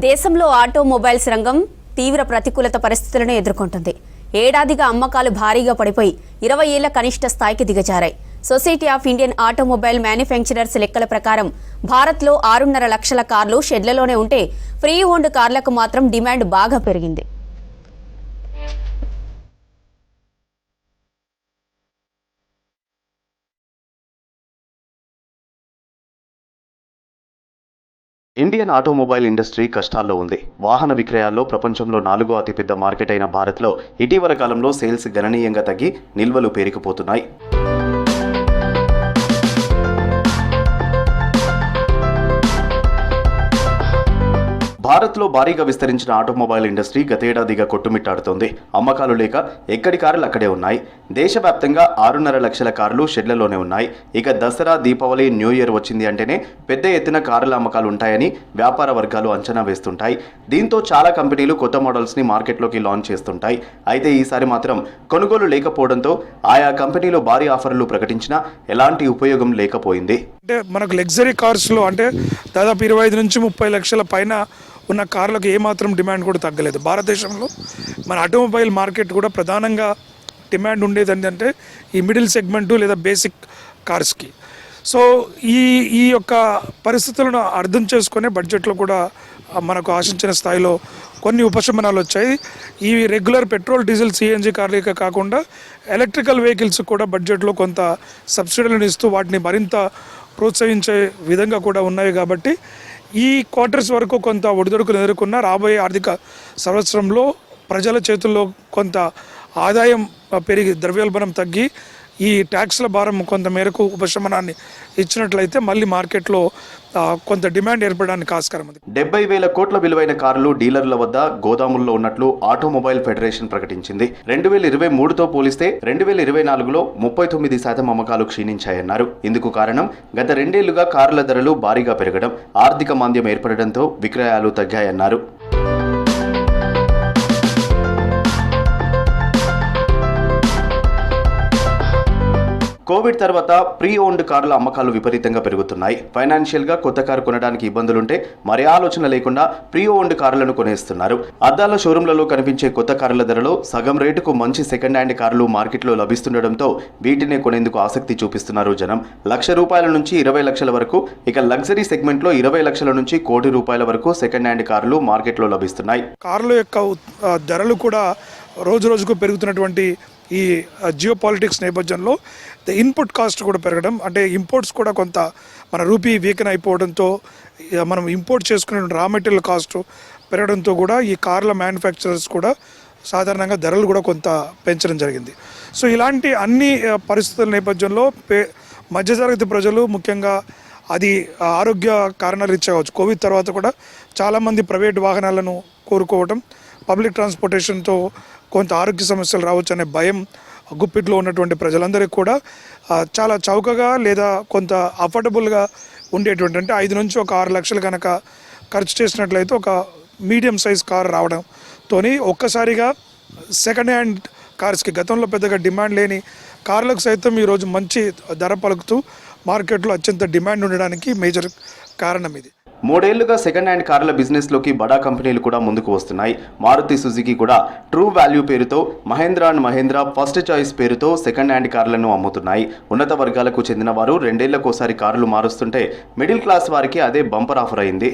దేశంలో ఆటోమొబైల్స్ రంగం తీవ్ర ప్రతికూలత పరిస్థితులను ఎదుర్కొంటుంది. ఏడాదిగా అమ్మకాలు భారీగా పడిపోయి 20 ఏళ్ల కనిష్ట స్థాయికి దిగజారాయి. Society of Indian Automobile Manufacturers లెక్కల ప్రకారం భారత్లో 6.5 లక్షల కార్లు షెడ్లలోనే ఉంటే ఫ్రీ ఓన్డ్ కార్లకు మాత్రం డిమాండ్ బాగా పెరిగింది. ఇండియన్ ఆటోమొబైల్ ఇండస్ట్రీ కష్టాల్లో ఉంది. వాహన విక్రయాల్లో ప్రపంచంలో 4వ అతిపెద్ద మార్కెట్ అయిన భారత్లో ఇటీవల కాలంలో సేల్స్ గణనీయంగా తగ్గి నిల్వలు పేరుకుపోతున్నాయి. భారత్లో భారీగా విస్తరించిన ఆటోమొబైల్ ఇండస్ట్రీ గతేడాదిగా కొట్టుమిట్టాడుతోంది. అమ్మకాలు లేక ఎక్కడి కార్లు అక్కడే ఉన్నాయి. దేశవ్యాప్తంగా 6.5 లక్షల కార్లు షెడ్లలోనే ఉన్నాయి. ఇక దసరా, దీపావళి, న్యూ ఇయర్ వచ్చింది అంటేనే పెద్ద ఎత్తున కార్ల అమ్మకాలు ఉంటాయని వ్యాపార వర్గాలు అంచనా వేస్తుంటాయి. దీంతో చాలా కంపెనీలు కొత్త మోడల్స్ని మార్కెట్లోకి లాంచ్ చేస్తుంటాయి. అయితే ఈసారి మాత్రం కొనుగోలు లేకపోవడంతో ఆయా కంపెనీలు భారీ ఆఫర్లు ప్రకటించినా ఎలాంటి ఉపయోగం లేకపోయింది. అంటే మనకు లగ్జరీ కార్స్లో అంటే దాదాపు 25 నుంచి 30 లక్షల పైన ఉన్న కార్లకు ఏమాత్రం డిమాండ్ కూడా తగ్గలేదు. భారతదేశంలో మన ఆటోమొబైల్ మార్కెట్ కూడా ప్రధానంగా డిమాండ్ ఉండేది ఏంటంటే ఈ మిడిల్ సెగ్మెంటు లేదా బేసిక్ కార్స్కి. సో ఈ యొక్క పరిస్థితులను అర్థం చేసుకునే బడ్జెట్లో కూడా మనకు ఆశించిన స్థాయిలో కొన్ని ఉపశమనాలు వచ్చాయి. ఈ రెగ్యులర్ పెట్రోల్, డీజిల్, సిఎన్జి కార్లకే కాకుండా ఎలక్ట్రికల్ వెహికల్స్ కూడా బడ్జెట్లో కొంత సబ్సిడీలను ఇస్తూ వాటిని మరింత ప్రోత్సహించే విధంగా కూడా ఉన్నాయి. కాబట్టి ఈ క్వార్టర్స్ వరకు కొంత ఒడిదొడుకులు ఎదుర్కొన్న రాబోయే ఆర్థిక సంవత్సరంలో ప్రజల చేతుల్లో కొంత ఆదాయం పెరిగి ద్రవ్యోల్బణం తగ్గి ఈ ట్యాక్స్ల భారం కొంత మేరకు ఉపశమనాన్ని ఇచ్చినట్లయితే మళ్ళీ మార్కెట్లో కొంత డిమాండ్ ఏర్పడడానికి ఆస్కారం ఉంది. 70,000 కోట్ల విలువైన కార్లు డీలర్ల వద్ద గోదాముల్లో ఉన్నట్లు ఆటోమొబైల్ ఫెడరేషన్ ప్రకటించింది. 2023తో పోలిస్తే 2024లో 39% అమ్మకాలు క్షీణించాయన్నారు. ఇందుకు కారణం గత 2 ఏళ్లుగా కార్ల ధరలు భారీగా పెరగడం, ఆర్థిక మాంద్యం ఏర్పడడంతో విక్రయాలు తగ్గాయన్నారు. కోవిడ్ తర్వాత ప్రీ ఓన్డ్ కార్ల అమ్మకాలు విపరీతంగా పెరుగుతున్నాయి. ఫైనాన్షియల్గా కొత్త కారు కొనడానికి ఇబ్బందులుంటే మరి ఆలోచన లేకుండా ప్రీ ఓన్డ్ కార్లను కొనేస్తున్నారు. అద్దాల షోరూంలలో కనిపించే కొత్త కార్ల ధరలో సగం రేటుకు మంచి సెకండ్ హ్యాండ్ కార్లు మార్కెట్లో లభిస్తుండటంతో వీటినే కొనేందుకు ఆసక్తి చూపిస్తున్నారు జనం. ₹1,00,000 నుంచి 20 లక్షల వరకు, ఇక లగ్జరీ సెగ్మెంట్లో 20 లక్షల నుంచి ₹1,00,00,000 వరకు సెకండ్ హ్యాండ్ కార్లు మార్కెట్లో లభిస్తున్నాయి. కార్ల యొక్క ధరలు కూడా రోజు రోజుకు పెరుగుతున్నటువంటి ఈ జియో పాలిటిక్స్ నేపథ్యంలో ఇన్పుట్ కాస్ట్ కూడా పెరగడం, అంటే ఇంపోర్ట్స్ కూడా కొంత మన రూపీ వీకెన్ అయిపోవడంతో మనం ఇంపోర్ట్ చేసుకునే రా మెటీరియల్ కాస్ట్ పెరగడంతో కూడా ఈ కార్ల మ్యానుఫ్యాక్చరర్స్ కూడా సాధారణంగా ధరలు కూడా కొంత పెంచడం జరిగింది. సో ఇలాంటి అన్ని పరిస్థితుల నేపథ్యంలో మధ్యతరగతి ప్రజలు, ముఖ్యంగా అది ఆరోగ్య కారణాలు రీచ్ అవ్వచ్చు. కోవిడ్ తర్వాత కూడా చాలామంది ప్రైవేట్ వాహనాలను కోరుకోవటం, పబ్లిక్ ట్రాన్స్పోర్టేషన్తో కొంత ఆరోగ్య సమస్యలు రావచ్చు అనే భయం గుప్పిట్లో ఉన్నటువంటి ప్రజలందరికీ కూడా చాలా చౌకగా లేదా కొంత అఫోర్డబుల్గా ఉండేటువంటి, అంటే 5 నుంచి ఒక 6 లక్షలు కనుక ఖర్చు చేసినట్లయితే ఒక మీడియం సైజ్ కార్ రావడంతో ఒక్కసారిగా సెకండ్ హ్యాండ్ కార్స్కి గతంలో పెద్దగా డిమాండ్ లేని కార్లకు సైతం ఈరోజు మంచి ధర పలుకుతూ మార్కెట్లో అత్యంత డిమాండ్ ఉండడానికి మేజర్ కారణం ఇది. 3 ఏళ్లుగా సెకండ్ హ్యాండ్ కార్ల బిజినెస్లోకి బడా కంపెనీలు కూడా ముందుకు వస్తున్నాయి. మారుతి సుజుకి కూడా ట్రూ వాల్యూ పేరుతో, Mahindra and Mahindra first choice పేరుతో సెకండ్ హ్యాండ్ కార్లను అమ్ముతున్నాయి. ఉన్నత వర్గాలకు చెందిన వారు 2 ఏళ్లకోసారి కార్లు మారుస్తుంటే మిడిల్ క్లాస్ వారికి అదే బంపర్ ఆఫర్ అయింది.